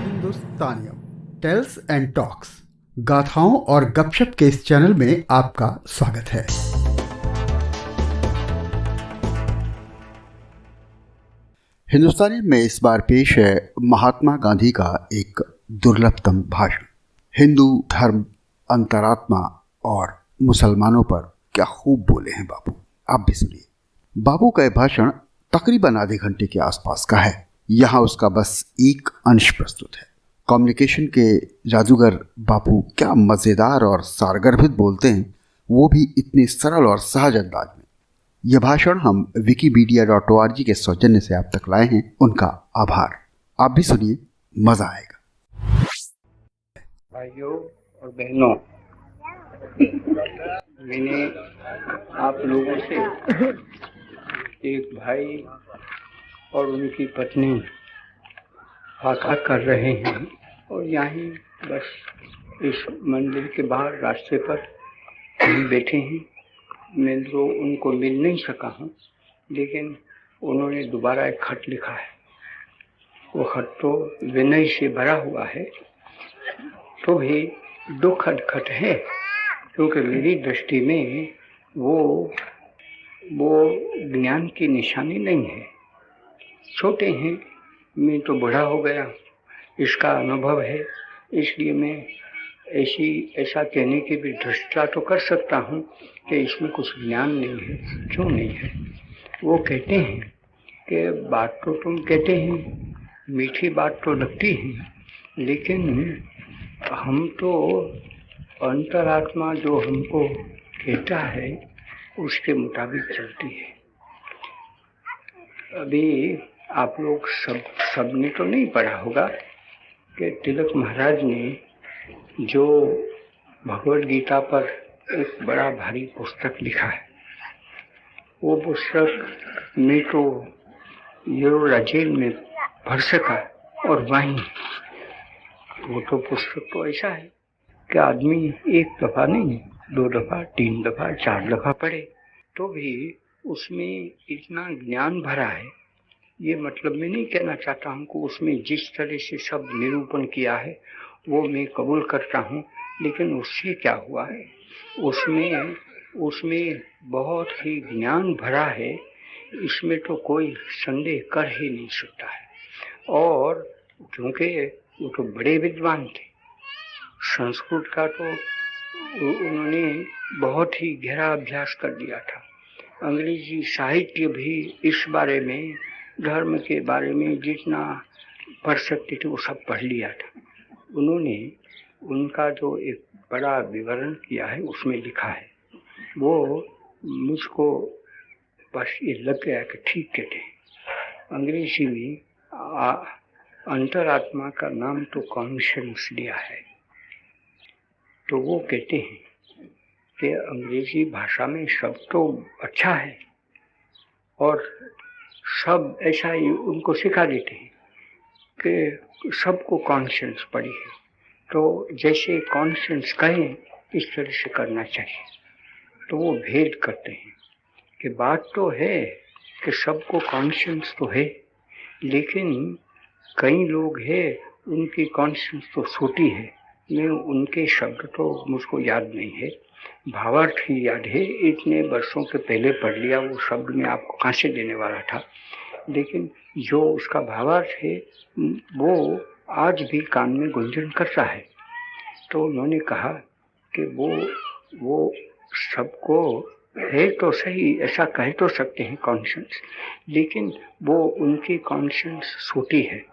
हिंदुस्तानियम tales and talks, गाथाओं और गपशप के इस चैनल में आपका स्वागत है। हिंदुस्तानियम में इस बार पेश है महात्मा गांधी का एक दुर्लभतम भाषण। हिंदू धर्म, अंतरात्मा और मुसलमानों पर क्या खूब बोले हैं बापू। आप भी सुनिए। बापू का यह भाषण तकरीबन आधे घंटे के आसपास का है। यहाँ उसका बस एक अंश प्रस्तुत है। कम्युनिकेशन के जादूगर बापू क्या मज़ेदार और सारगर्भित बोलते हैं, वो भी इतने सरल और सहज अंदाज में। यह भाषण हम wikipedia.org के सौजन्य से आप तक लाए हैं। उनका आभार। आप भी सुनिए, मजा आएगा। भाइयों और बहनों, मैंने आप लोगों से एक भाई और उनकी पत्नी आशा कर रहे हैं और यहाँ बस इस मंदिर के बाहर रास्ते पर हम बैठे हैं। मैं तो उनको मिल नहीं सका हूँ, लेकिन उन्होंने दोबारा एक खत लिखा है। वो खत तो विनय से भरा हुआ है, तो भी दुखद खत है, क्योंकि मेरी दृष्टि में वो ज्ञान की निशानी नहीं है। छोटे हैं, मैं तो बड़ा हो गया, इसका अनुभव है, इसलिए मैं ऐसा कहने की भी धृष्टता तो कर सकता हूँ कि इसमें कुछ ज्ञान नहीं है। क्यों नहीं है? वो कहते हैं कि बात तो तुम कहते हैं, मीठी बात तो लगती है, लेकिन हम तो अंतरात्मा जो हमको कहता है उसके मुताबिक चलती है। अभी आप लोग सबने तो नहीं पढ़ा होगा कि तिलक महाराज ने जो भगवद गीता पर एक बड़ा भारी पुस्तक लिखा है। वो पुस्तक मैं तो येरोला जेल में पढ़ सका, और वहीं वो तो पुस्तक तो ऐसा है कि आदमी एक दफ़ा नहीं, 2 दफ़ा, 3 दफ़ा, 4 दफ़ा पढ़े तो भी उसमें इतना ज्ञान भरा है। ये मतलब मैं नहीं कहना चाहता हूँ कि उसमें जिस तरह से सब निरूपण किया है वो मैं कबूल करता हूँ, लेकिन उससे क्या हुआ है, उसमें बहुत ही ज्ञान भरा है। इसमें तो कोई संदेह कर ही नहीं सकता है। और क्योंकि वो तो बड़े विद्वान थे, संस्कृत का तो उन्होंने बहुत ही गहरा अभ्यास कर लिया था। अंग्रेजी साहित्य भी इस बारे में, धर्म के बारे में जितना पढ़ सकते थे वो सब पढ़ लिया था। उन्होंने उनका जो एक बड़ा विवरण किया है उसमें लिखा है, वो मुझको बस ये लग गया कि ठीक कहते हैं। अंग्रेजी में अंतरात्मा का नाम तो कॉन्शियस दिया है। तो वो कहते हैं कि अंग्रेजी भाषा में सब तो अच्छा है और सब ऐसा ही उनको सिखा देते हैं कि सबको कॉन्शियस पड़ी है, तो जैसे कॉन्शियस कहें इस तरह से करना चाहिए। तो वो भेद करते हैं कि बात तो है कि सबको कॉन्शियस तो है, लेकिन कई लोग हैं उनकी कॉन्शियस तो छोटी है। मैं उनके शब्द तो मुझको याद नहीं है, भावार्थ ही याद है, इतने वर्षों के पहले पढ़ लिया। वो शब्द मैं आपको कहाँ से देने वाला था, लेकिन जो उसका भावार्थ है वो आज भी कान में गुंजन करता है। तो उन्होंने कहा कि वो सबको है तो सही, ऐसा कह तो सकते हैं कॉन्शियस, लेकिन वो उनकी कॉन्शियस छोटी है।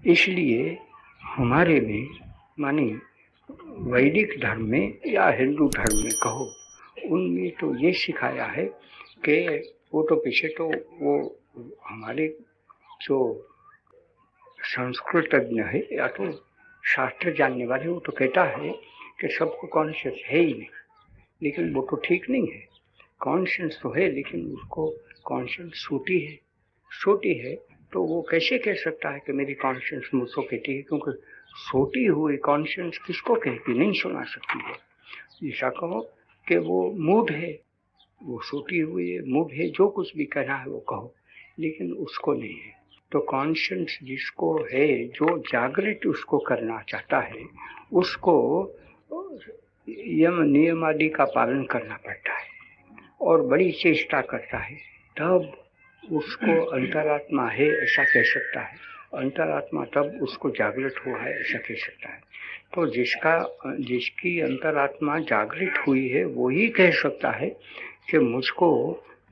इसलिए हमारे में, मानी वैदिक धर्म में या हिंदू धर्म में कहो, उनमें तो ये सिखाया है कि वो तो पीछे तो वो हमारे जो संस्कृतज्ञ है या तो शास्त्र जानने वाले, वो तो कहता है कि सबको कॉन्शियस है ही नहीं, लेकिन वो तो ठीक नहीं है। कॉन्शियस तो है, लेकिन उसको कॉन्शियस छोटी है, तो वो कैसे कह सकता है कि मेरी कॉन्शियस मुझको कहती है, क्योंकि छोटी हुई कॉन्शियस किसको कहती, नहीं सुना सकती है। ऐसा कहो कि वो मूड है, वो छोटी हुई मूड है, जो कुछ भी कहना है वो कहो, लेकिन उसको नहीं है। तो कॉन्शियस जिसको है, जो जागृत उसको करना चाहता है, उसको यम नियम आदि का पालन करना पड़ता है और बड़ी चेष्टा करता है, तब उसको अंतरात्मा है ऐसा कह सकता है। अंतरात्मा तब उसको जागृत हुआ है ऐसा कह सकता है। तो जिसकी अंतरात्मा जागृत हुई है वो ही कह सकता है कि मुझको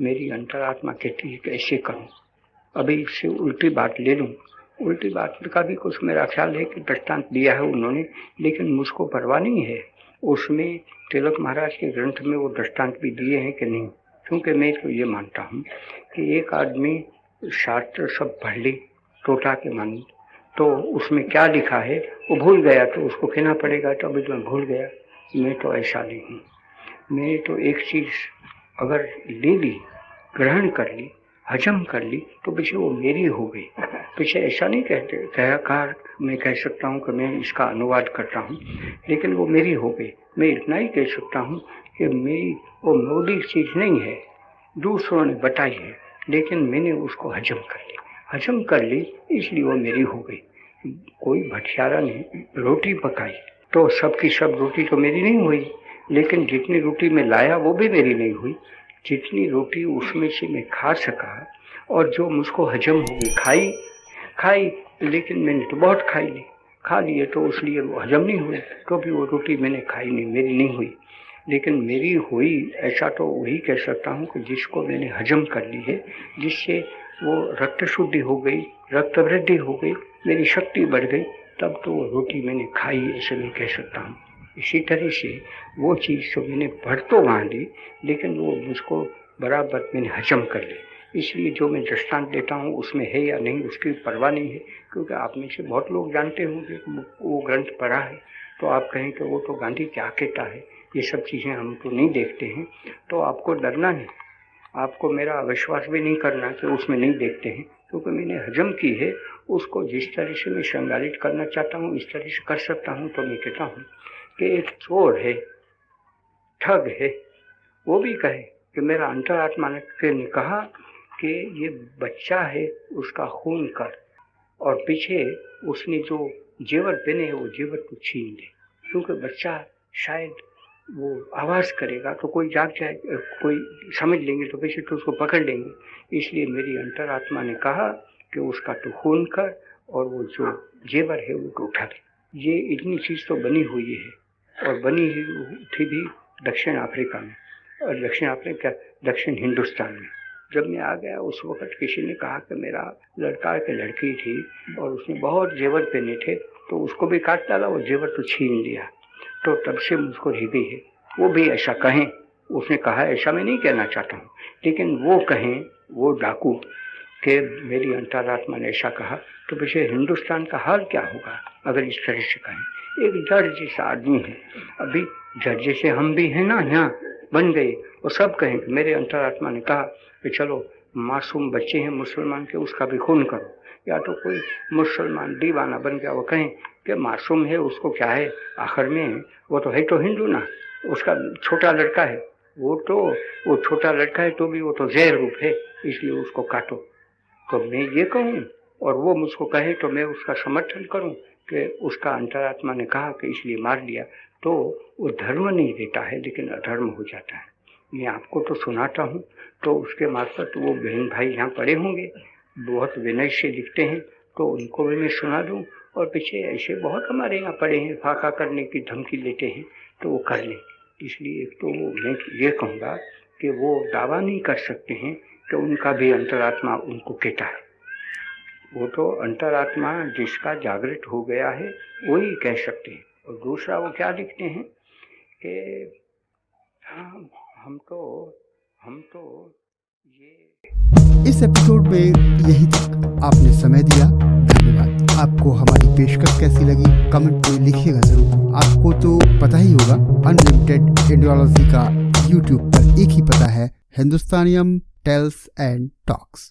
मेरी अंतरात्मा कहती है कि ऐसे करूं। अभी इससे उल्टी बात ले लूं, उल्टी बात का भी कुछ मेरा ख्याल है कि दृष्टांत दिया है उन्होंने, लेकिन मुझको परवाह नहीं है उसमें तिलक महाराज के ग्रंथ में वो दृष्टांत भी दिए हैं कि नहीं। क्योंकि मैं तो ये मानता हूँ कि एक आदमी शास्त्र सब पढ़ ली टोटा के मानी, तो उसमें क्या लिखा है वो भूल गया, तो उसको कहना पड़ेगा तो अभी तो मैं भूल गया। मैं तो ऐसा नहीं हूँ। मैं तो एक चीज़ अगर ले ली, ग्रहण कर ली, हजम कर ली, तो पीछे वो मेरी हो गई। पीछे ऐसा नहीं कहा मैं कह सकता हूँ कि मैं इसका अनुवाद करता हूँ, लेकिन वो मेरी हो गई। मैं इतना ही कह सकता हूँ कि मेरी वो मौलिक चीज़ नहीं है, दूसरों ने बताई है, लेकिन मैंने उसको हजम कर ली इसलिए वो मेरी हो गई। कोई भटियारा ने रोटी पकाई तो सबकी सब रोटी तो मेरी नहीं हुई, लेकिन जितनी रोटी मैं लाया वो भी मेरी नहीं हुई। जितनी रोटी उसमें से मैं खा सका और जो मुझको हजम हो गई खाई, लेकिन मैंने तो बहुत खा लिए तो उसलिए वो हजम नहीं हुई, तो भी वो रोटी मैंने खाई नहीं, मेरी नहीं हुई। लेकिन मेरी हुई ऐसा तो वही कह सकता हूँ कि जिसको मैंने हजम कर ली है, जिससे वो रक्त शुद्धि हो गई, रक्त वृद्धि हो गई, मेरी शक्ति बढ़ गई, तब तो वो रोटी मैंने खाई ऐसे मैं कह सकता हूँ। इसी तरह से वो चीज़ तो मैंने भर तो वहाँ ली, लेकिन वो मुझको बराबर मैंने हजम कर ली। इसलिए जो मैं दृष्टांत देता हूँ उसमें है या नहीं उसकी परवाह नहीं है, क्योंकि आप में से बहुत लोग जानते होंगे वो ग्रंथ पढ़ा है, तो आप कहें कि वो तो गांधी क्या कहता है, ये सब चीज़ें हम तो नहीं देखते हैं। तो आपको डरना नहीं, आपको मेरा अविश्वास भी नहीं करना कि उसमें नहीं देखते हैं, क्योंकि मैंने हजम की है उसको। जिस तरह से मैं श्रृंगारित करना चाहता हूँ इस तरह से कर सकता हूँ। तो मैं कहता हूँ कि एक चोर है, ठग है, वो भी कहे कि मेरा अंतरात्मा ने कहा कि ये बच्चा है उसका खून कर, और पीछे उसने जो जेवर पहने हैं वो जेवर को छीन ले, क्योंकि बच्चा शायद वो आवाज़ करेगा तो कोई जाग जाए, कोई समझ लेंगे तो पीछे तो उसको पकड़ लेंगे। इसलिए मेरी अंतरात्मा ने कहा कि उसका तो खून कर और वो जो जेवर है वो उठा ले। ये इतनी चीज़ तो बनी हुई है, और बनी हुई थी भी दक्षिण अफ्रीका में, और दक्षिण हिंदुस्तान में। जब मैं आ गया उस वक़्त किसी ने कहा कि मेरा लड़का के लड़की थी और उसने बहुत जेवर पहने थे, तो उसको भी काट डाला, वो जेवर तो छीन लिया। तो तब से मुझको रह गई है वो भी ऐसा कहें। उसने कहा ऐसा मैं नहीं कहना चाहता हूँ, लेकिन वो कहें, वो डाकू कि मेरी अंतरात्मा ने ऐसा कहा, तो पीछे हिंदुस्तान का हाल क्या होगा अगर इस तरह से कहें। एक जज जैसा आदमी है, अभी जज जैसे हम भी हैं ना, यहाँ बन गए, और सब कहें कि मेरे अंतरात्मा ने कहा कि चलो मासूम बच्चे हैं मुसलमान के, उसका भी खून करो। या तो कोई मुसलमान दीवाना बन गया, वो कहें कि मासूम है उसको क्या है, आखिर में वो तो है तो हिंदू ना, उसका छोटा लड़का है, वो छोटा लड़का है तो भी वो तो जहर रूप है, इसलिए उसको काटो। तो मैं ये कहूँ और वो मुझको कहे तो मैं उसका समर्थन करूँ कि उसका अंतरात्मा ने कहा कि इसलिए मार दिया, तो वो धर्म नहीं देता है लेकिन अधर्म हो जाता है। मैं आपको तो सुनाता हूँ, तो उसके मार्फत वो बहन भाई यहाँ पड़े होंगे, बहुत विनय से लिखते हैं, तो उनको भी मैं सुना दूँ। और पीछे ऐसे बहुत हमारे यहाँ पड़े हैं, फाका करने की धमकी लेते हैं, तो वो कर लें। इसलिए एक तो मैं ये कहूँगा कि वो दावा नहीं कर सकते हैं कि उनका भी अंतरात्मा उनको कहता है। वो तो अंतरात्मा जिसका जागृत हो गया है वही कह सकते हैं। और दूसरा वो क्या लिखते हैं कि हम तो ये। इस एपिसोड में यही तक। आपने समय दिया, धन्यवाद। आपको हमारी पेशकश कैसी लगी कमेंट में लिखिएगा जरूर। आपको तो पता ही होगा अनलिमिटेड इंडियोलॉजी का यूट्यूब पर एक ही पता है, हिंदुस्तानियम टेल्स एंड टॉक्स।